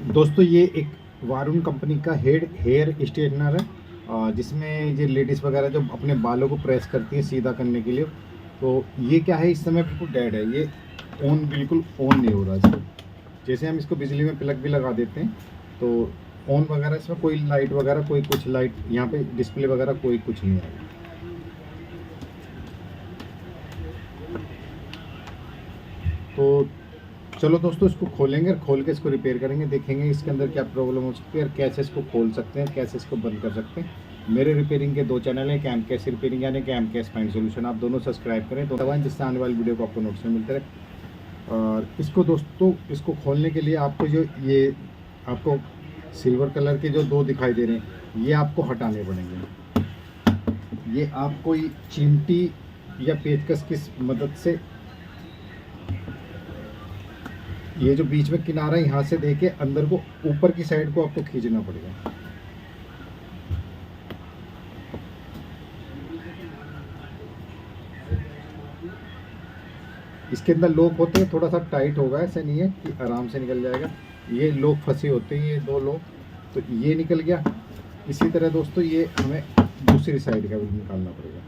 दोस्तों ये एक वारुण कंपनी का हेयर स्ट्रेटनर है, जिसमें ये लेडीज़ वगैरह जो अपने बालों को प्रेस करती है सीधा करने के लिए। तो ये क्या है, इस समय बिल्कुल डेड है, ये बिल्कुल ऑन नहीं हो रहा इसको। जैसे हम इसको बिजली में प्लग भी लगा देते हैं तो ऑन वगैरह इसमें कोई लाइट वगैरह कोई कुछ लाइट यहाँ पे डिस्प्ले वगैरह कोई कुछ नहीं आएगा। तो चलो दोस्तों इसको खोलेंगे और खोल के इसको रिपेयर करेंगे, देखेंगे इसके अंदर क्या प्रॉब्लम हो सकती है और कैसे इसको खोल सकते हैं, कैसे इसको बंद कर सकते हैं। मेरे रिपेयरिंग के 2 चैनल हैं, कैम कैश रिपेयरिंग यानी कैम कैश फाइन सोल्यूशन, आप दोनों सब्सक्राइब करें तो दबाएं जिससे आने वाली वीडियो को आपको नोटिस मिलते रहे। और इसको दोस्तों इसको खोलने के लिए आपको जो ये आपको सिल्वर कलर के जो 2 दिखाई दे रहे हैं ये आपको हटाने पड़ेंगे। ये आपको चिमटी या पेचकस की मदद से ये जो बीच में किनारा यहाँ से देके अंदर को ऊपर की साइड को आपको खींचना पड़ेगा। इसके अंदर लॉक होते हैं, थोड़ा सा टाइट होगा, ऐसा नहीं है कि आराम से निकल जाएगा। ये लॉक फंसे होते हैं, ये 2 लॉक, तो ये निकल गया। इसी तरह दोस्तों ये हमें दूसरी साइड का भी निकालना पड़ेगा,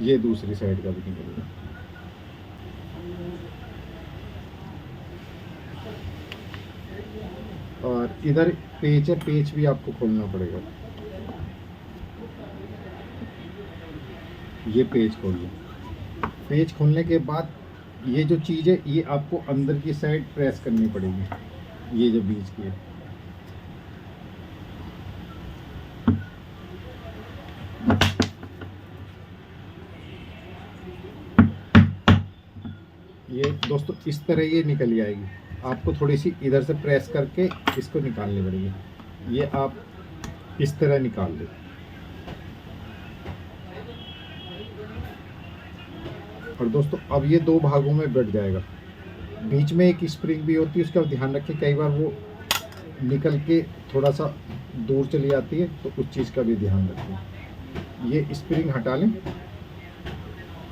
ये दूसरी साइड का भी निकलेगा। और इधर पेच है, पेच भी आपको खोलना पड़ेगा। ये पेच खोल लो। पेच खोलने के बाद ये जो चीज़ है ये आपको अंदर की साइड प्रेस करनी पड़ेगी, ये जो बीच की है। ये दोस्तों इस तरह ये निकल जाएगी, आपको थोड़ी सी इधर से प्रेस करके इसको निकालनी पड़ेगी। ये आप इस तरह निकाल लें। और दोस्तों अब ये 2 भागों में बढ़ जाएगा। बीच में एक स्प्रिंग भी होती है, उसका ध्यान रखें, कई बार वो निकल के थोड़ा सा दूर चली जाती है, तो उस चीज़ का भी ध्यान रखें। ये स्प्रिंग हटा लें,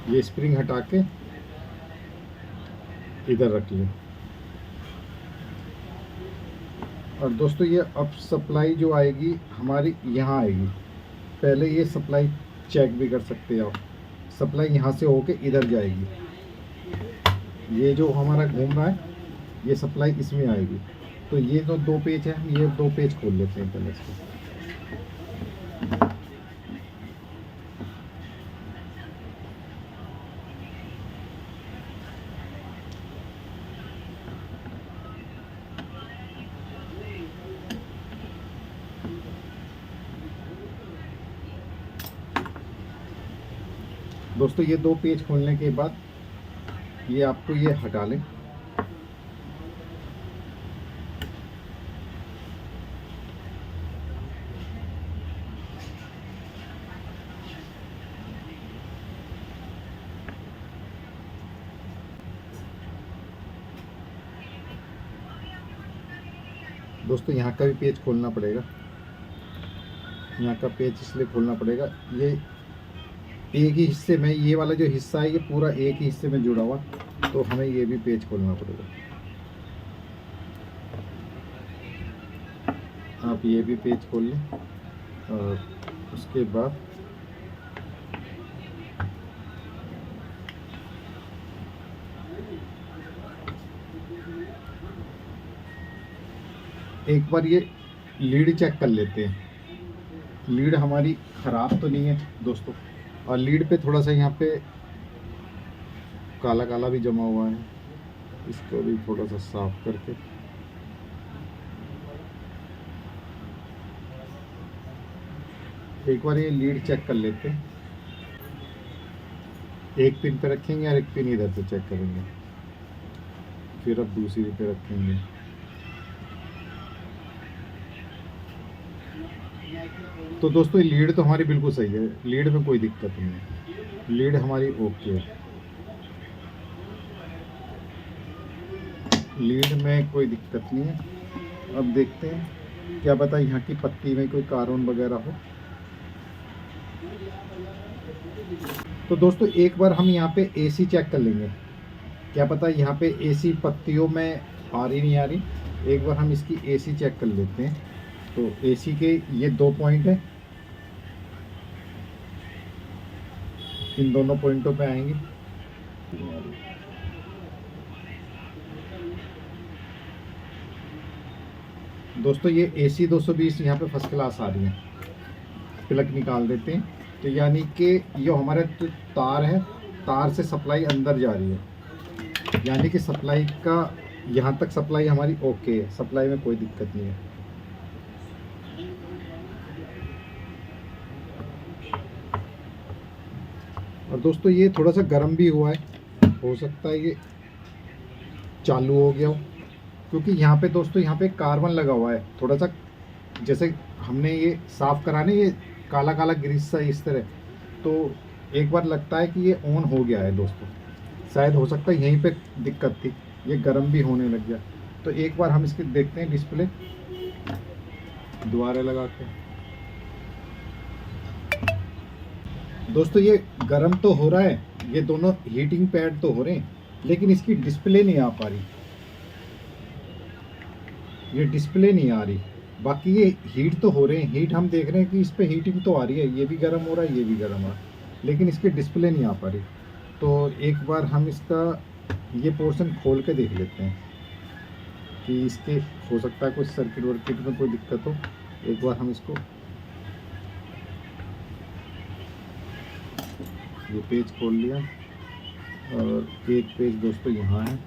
ये स्प्रिंग हटा के इधर रख लें। और दोस्तों ये अब सप्लाई जो आएगी हमारी यहाँ आएगी। पहले ये सप्लाई चेक भी कर सकते हैं आप, सप्लाई यहाँ से होके इधर जाएगी। ये जो हमारा घूम रहा है ये सप्लाई इसमें आएगी। तो ये जो 2 पेज है, ये 2 पेज खोल लेते हैं पहले इसको। दोस्तों ये 2 पेज खोलने के बाद ये आपको ये हटा लें। दोस्तों यहाँ का भी पेज खोलना पड़ेगा, यहाँ का पेज इसलिए खोलना पड़ेगा, ये एक ही हिस्से में, ये वाला जो हिस्सा है ये पूरा एक ही हिस्से में जुड़ा हुआ, तो हमें ये भी पेज खोलना पड़ेगा। आप ये भी पेज खोल लें। और उसके बाद एक बार ये लीड चेक कर लेते हैं, लीड हमारी ख़राब तो नहीं है दोस्तों। और लीड पे थोड़ा सा यहाँ पे काला काला भी जमा हुआ है, इसको भी थोड़ा सा साफ करके एक बार ये लीड चेक कर लेते हैं। एक पिन पे रखेंगे और एक पिन इधर से चेक करेंगे, फिर अब दूसरी पे रखेंगे। तो दोस्तों ये लीड तो हमारी बिल्कुल सही है, लीड में कोई दिक्कत नहीं है, लीड हमारी ओके है, लीड में कोई दिक्कत नहीं है। अब देखते हैं, क्या पता यहाँ की पत्ती में कोई कार्बन वगैरह हो। तो दोस्तों एक बार हम यहाँ पे एसी चेक कर लेंगे, क्या पता यहाँ पे एसी पत्तियों में आ रही। एक बार हम इसकी एसी चेक कर लेते हैं। तो एसी के ये 2 पॉइंट है, इन दोनों पॉइंटों पे आएंगे। दोस्तों ये AC 220 यहाँ पे फर्स्ट क्लास आ रही है। प्लग निकाल देते हैं। तो यानी कि ये हमारे जो तार है, तार से सप्लाई अंदर जा रही है, यानी कि सप्लाई का यहाँ तक सप्लाई हमारी ओके है, सप्लाई में कोई दिक्कत नहीं है। और दोस्तों ये थोड़ा सा गर्म भी हुआ है, हो सकता है ये चालू हो गया हो, क्योंकि यहाँ पे दोस्तों यहाँ पे कार्बन लगा हुआ है थोड़ा सा, जैसे हमने ये साफ़ कराने, ये काला काला ग्रीस सा इस तरह। तो एक बार लगता है कि ये ऑन हो गया है दोस्तों, शायद हो सकता है यहीं पे दिक्कत थी, ये गर्म भी होने लग गया। तो एक बार हम इसके देखते हैं डिस्प्ले दोबारा लगा के। दोस्तों ये गर्म तो हो रहा है, ये दोनों हीटिंग पैड तो हो रहे हैं, लेकिन इसकी डिस्प्ले नहीं आ पा रही, ये डिस्प्ले नहीं आ रही। बाकी ये हीट तो हो रहे हैं, हीट हम देख रहे हैं कि इस पे हीटिंग तो आ रही है, ये भी गर्म हो रहा है, ये भी गर्म हो रहा है, लेकिन इसकी डिस्प्ले नहीं आ पा रही। तो एक बार हम इसका ये पोर्शन खोल के देख लेते हैं कि इसके हो सकता है कुछ सर्किट वर्किट में कोई दिक्कत हो। एक बार हम इसको, ये पेज खोल लिया और एक पेज दोस्तों यहाँ है।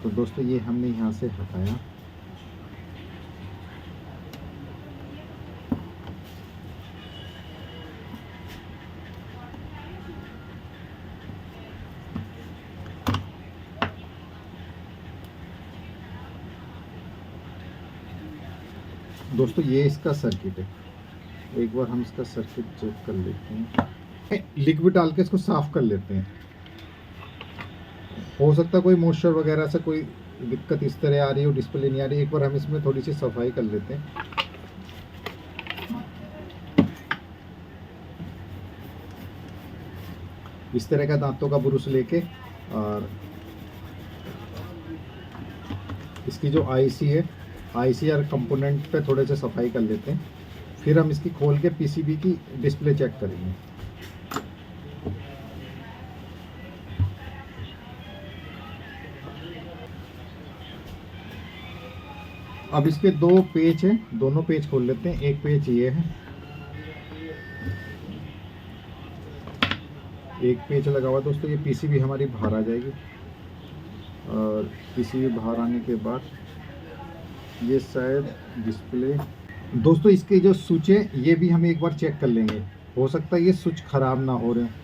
तो दोस्तों ये हमने यहाँ से हटाया। दोस्तों ये इसका सर्किट है, एक बार हम इसका सर्किट चेक कर लेते हैं। लिक्विड डाल के इसको साफ कर लेते हैं, हो सकता है कोई मॉइस्चर वगैरह से कोई दिक्कत इस तरह आ रही हो, डिस्प्ले नहीं आ रही। एक बार हम इसमें थोड़ी सी सफाई कर लेते हैं। इस तरह का दांतों का ब्रश लेके और इसकी जो आईसी है, आईसी और कंपोनेंट पे थोड़े से सफाई कर लेते हैं। फिर हम इसकी खोल के पीसीबी की डिस्प्ले चेक करेंगे। अब इसके 2 पेज हैं, दोनों पेज खोल लेते हैं। एक पेज ये है, एक पेज लगा हुआ दोस्तों। ये पीसीबी हमारी बाहर आ जाएगी और पीसीबी बाहर आने के बाद ये शायद डिस्प्ले। दोस्तों इसके जो स्विच है ये भी हम एक बार चेक कर लेंगे, हो सकता है ये स्विच ख़राब ना हो रहे हैं।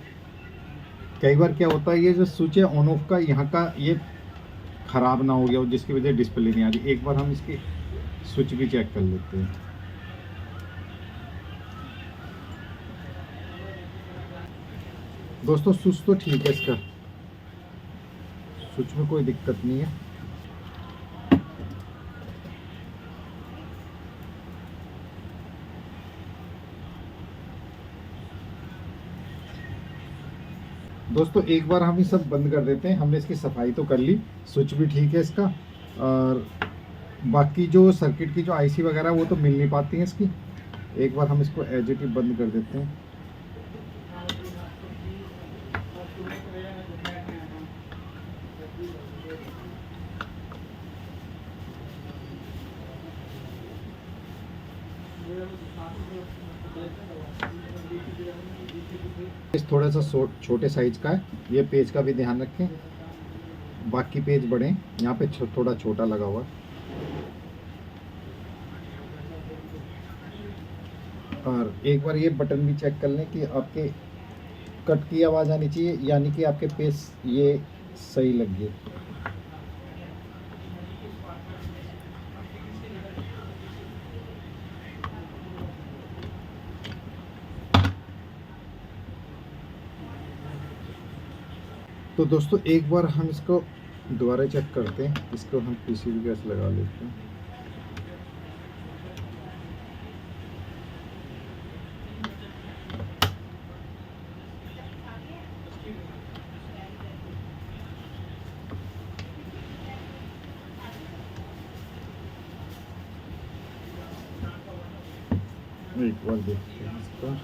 कई बार क्या होता है ये जो स्विच है ऑन ऑफ का, यहाँ का ये ख़राब ना हो गया हो, जिसकी वजह डिस्प्ले नहीं आ रही। एक बार हम इसकी स्विच भी चेक कर लेते हैं। दोस्तों स्विच तो ठीक है, इसका स्विच में कोई दिक्कत नहीं है। दोस्तों एक बार हम ये सब बंद कर देते हैं। हमने इसकी सफाई तो कर ली, स्विच भी ठीक है इसका, और बाकी जो सर्किट की जो आईसी वगैरह वो तो मिल नहीं पाती है इसकी। एक बार हम इसको एज इट इज बंद कर देते हैं। इस थोड़ा सा छोटे साइज का है, ये पेज का भी ध्यान रखें, बाकी पेज बड़े, यहाँ पे थोड़ा छोटा लगा हुआ। और एक बार ये बटन भी चेक कर लें कि आपके कट की आवाज़ आनी चाहिए, यानी कि आपके पेज ये सही लग गए। तो दोस्तों एक बार हम इसको दोबारा चेक करते हैं, इसको हम पीसीबी गैस लगा लेते हैं। एक बार देखते हैं इसका।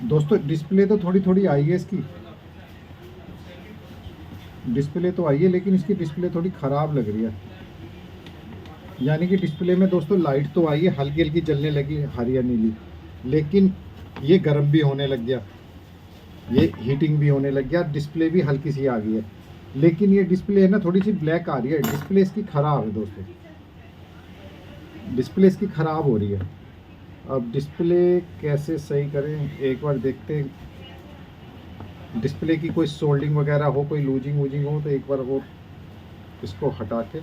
दोस्तों डिस्प्ले तो थोड़ी थोड़ी आई है, इसकी डिस्प्ले तो आई है, लेकिन इसकी डिस्प्ले थोड़ी ख़राब लग रही है। यानी कि डिस्प्ले में दोस्तों लाइट तो आई है, हल्की हल्की जलने लगी हरी या नीली, लेकिन ये गर्म भी होने लग गया, ये हीटिंग भी होने लग गया, डिस्प्ले भी हल्की सी आ गई है। लेकिन ये डिस्प्ले है ना थोड़ी सी ब्लैक आ रही है, डिस्प्ले इसकी ख़राब है दोस्तों, डिस्प्ले इसकी ख़राब हो रही है। अब डिस्प्ले कैसे सही करें एक बार देखते हैं। डिस्प्ले की कोई सोल्डिंग वगैरह हो, कोई लूजिंग वूजिंग हो तो एक बार वो इसको हटा के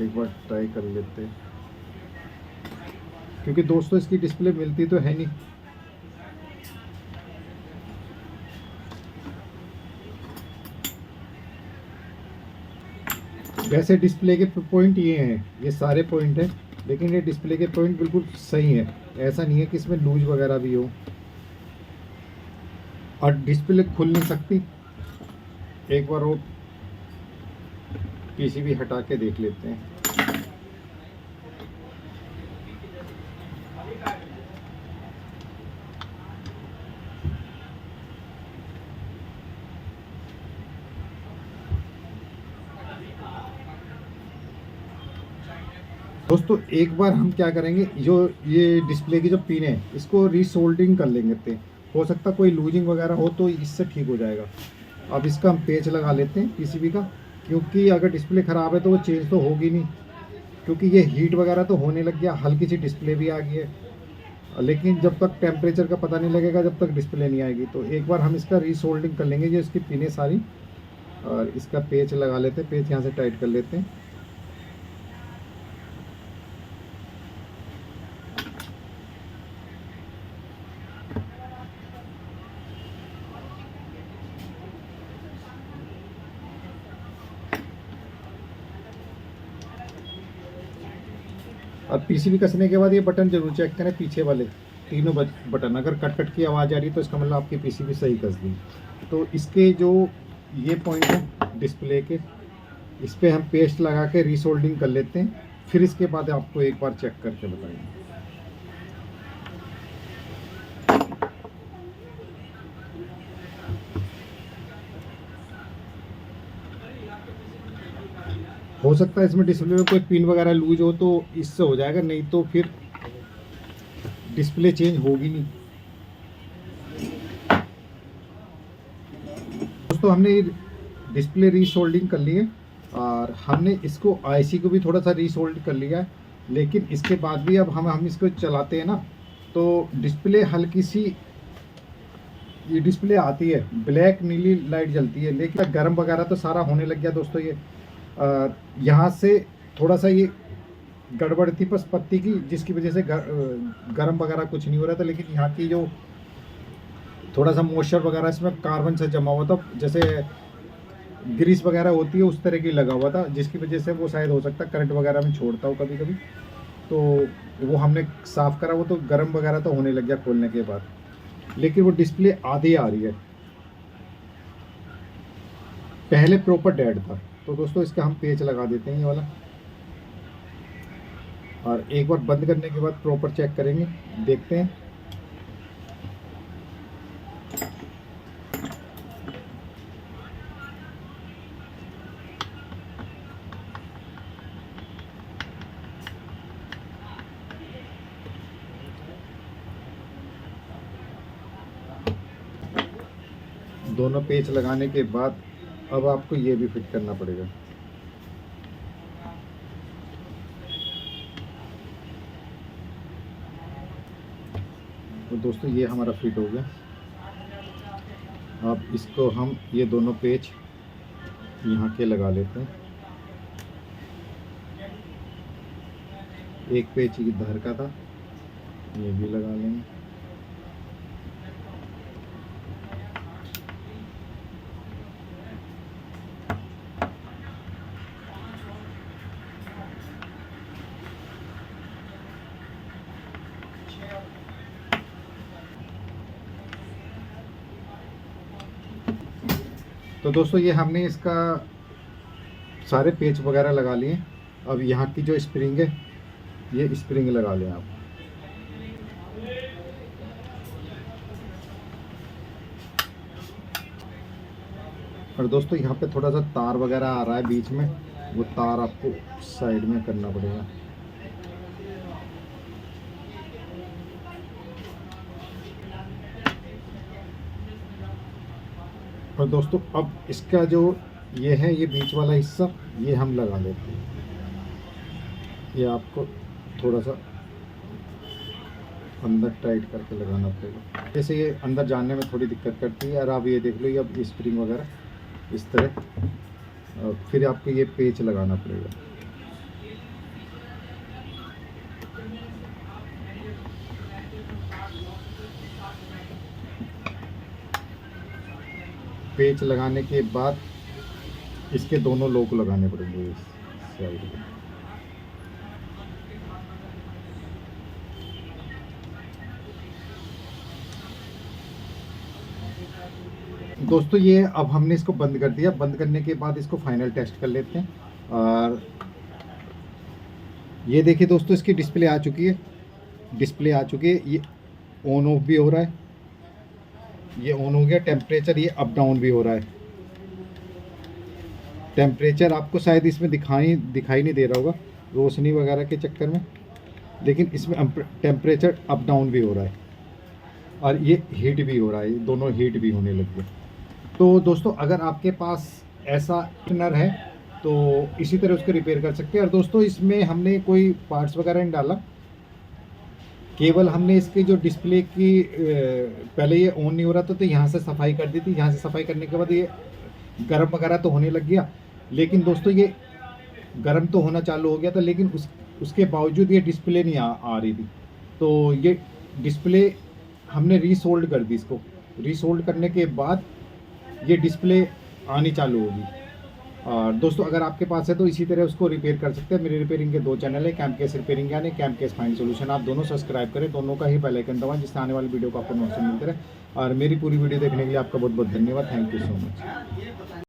एक बार ट्राई कर लेते हैं, क्योंकि दोस्तों इसकी डिस्प्ले मिलती तो है नहीं। वैसे डिस्प्ले के पॉइंट ये हैं, ये सारे पॉइंट हैं, लेकिन ये डिस्प्ले के पॉइंट बिल्कुल सही है, ऐसा नहीं है कि इसमें लूज वगैरह भी हो। और डिस्प्ले खुल नहीं सकती, एक बार वो पीसीबी हटा के देख लेते हैं। दोस्तों एक बार हम क्या करेंगे, जो ये डिस्प्ले की जो पिन है इसको रीसोल्डिंग कर लेंगे थे, हो सकता कोई लूजिंग वगैरह हो तो इससे ठीक हो जाएगा। अब इसका हम पेच लगा लेते हैं पीसीबी का, क्योंकि अगर डिस्प्ले ख़राब है तो वो चेंज तो होगी नहीं, क्योंकि ये हीट वगैरह तो होने लग गया, हल्की सी डिस्प्ले भी आ गई है, लेकिन जब तक टेम्परेचर का पता नहीं लगेगा जब तक डिस्प्ले नहीं आएगी। तो एक बार हम इसका रीसोल्डिंग कर लेंगे, जो इसकी पिनें सारी, और इसका पेच लगा लेते हैं, पेच यहाँ से टाइट कर लेते हैं। और पीसीबी कसने के बाद ये बटन जरूर चेक करें, पीछे वाले तीनों बटन, अगर कट कट की आवाज़ आ रही है तो इसका मतलब आपकी पीसीबी सही कस दी। तो इसके जो ये पॉइंट है डिस्प्ले के, इस पर हम पेस्ट लगा के रीसोल्डिंग कर लेते हैं, फिर इसके बाद आपको एक बार चेक करके बताएंगे। हो सकता है इसमें डिस्प्ले में कोई पिन वगैरह लूज हो तो इससे हो जाएगा, नहीं तो फिर डिस्प्ले चेंज होगी नहीं। दोस्तों हमने डिस्प्ले रीसोल्डिंग कर ली है, और हमने इसको आईसी को भी थोड़ा सा रीसोल्ड कर लिया है, लेकिन इसके बाद भी अब हम इसको चलाते हैं ना तो डिस्प्ले हल्की सी, ये डिस्प्ले आती है ब्लैक नीली लाइट जलती है, लेकिन गर्म वगैरह तो सारा होने लग गया दोस्तों। ये यहाँ से थोड़ा सा ये गड़बड़ थी बस पत्ती की, जिसकी वजह से गर्म वगैरह कुछ नहीं हो रहा था, लेकिन यहाँ की जो थोड़ा सा मॉइस्चर वगैरह इसमें कार्बन से जमा हुआ था, जैसे ग्रीस वगैरह होती है उस तरह की लगा हुआ था, जिसकी वजह से वो शायद हो सकता है करंट वगैरह में छोड़ता हो कभी कभी। तो वो हमने साफ़ करा, वो तो गर्म वगैरह तो होने लग गया खोलने के बाद, लेकिन वो डिस्प्ले आधी आ रही है, पहले प्रॉपर डेड था। तो दोस्तों इसका हम पेच लगा देते हैं ये वाला, और एक बार बंद करने के बाद प्रॉपर चेक करेंगे, देखते हैं। दोनों पेच लगाने के बाद अब आपको ये भी फिट करना पड़ेगा। तो दोस्तों ये हमारा फिट हो गया। अब इसको हम ये दोनों पेच यहाँ के लगा लेते हैं। एक पेच इधर का था, ये भी लगा लेंगे। तो दोस्तों ये हमने इसका सारे पेच वगैरह लगा लिए। अब यहाँ की जो स्प्रिंग है, ये स्प्रिंग लगा लें आप। और दोस्तों यहाँ पे थोड़ा सा तार वगैरह आ रहा है बीच में, वो तार आपको साइड में करना पड़ेगा। और दोस्तों अब इसका जो ये है, ये बीच वाला हिस्सा ये हम लगा लेते हैं। ये आपको थोड़ा सा अंदर टाइट करके लगाना पड़ेगा, जैसे ये अंदर जाने में थोड़ी दिक्कत करती है। और आप ये देख लो, ये अब स्प्रिंग वगैरह इस तरह, फिर आपको ये पेच लगाना पड़ेगा। पेच लगाने के बाद इसके दोनों लोक लगाने पड़ेंगे इस साइड में। दोस्तों ये अब हमने इसको बंद कर दिया। बंद करने के बाद इसको फाइनल टेस्ट कर लेते हैं। और ये देखिए दोस्तों, इसकी डिस्प्ले आ चुकी है। डिस्प्ले आ चुकी है, ये ऑन ऑफ भी हो रहा है, ये ऑन हो गया। टेम्परेचर ये अप डाउन भी हो रहा है। टेम्परेचर आपको शायद इसमें दिखाई नहीं दे रहा होगा रोशनी वगैरह के चक्कर में, लेकिन इसमें टेम्परेचर अप डाउन भी हो रहा है और ये हीट भी हो रहा है, दोनों हीट भी होने लग गए। तो दोस्तों अगर आपके पास ऐसा टनर है तो इसी तरह उसको रिपेयर कर सकते हैं। और दोस्तों इसमें हमने कोई पार्ट्स वगैरह नहीं डाला, केवल हमने इसकी जो डिस्प्ले की पहले ये ऑन नहीं हो रहा था तो यहाँ से सफाई कर दी थी। यहाँ से सफाई करने के बाद ये गर्म वगैरह तो होने लग गया, लेकिन दोस्तों ये गर्म तो होना चालू हो गया था, लेकिन उसके बावजूद ये डिस्प्ले नहीं आ रही थी। तो ये डिस्प्ले हमने रीसोल्ड कर दी। इसको रीसोल्ड करने के बाद ये डिस्प्ले आनी चालू होगी। और दोस्तों अगर आपके पास है तो इसी तरह उसको रिपेयर कर सकते हैं। मेरे रिपेयरिंग के 2 चैनल है, कैमकेस रिपेयरिंग यानी कैमकेस फाइन सोल्यूशन। आप दोनों सब्सक्राइब करें, दोनों का ही बेल आइकन दबाएं, जिससे आने वाली वीडियो को आपको नोटिफिकेशन मिलते रहे। और मेरी पूरी वीडियो देखने के लिए आपका बहुत बहुत धन्यवाद। Thank you so much.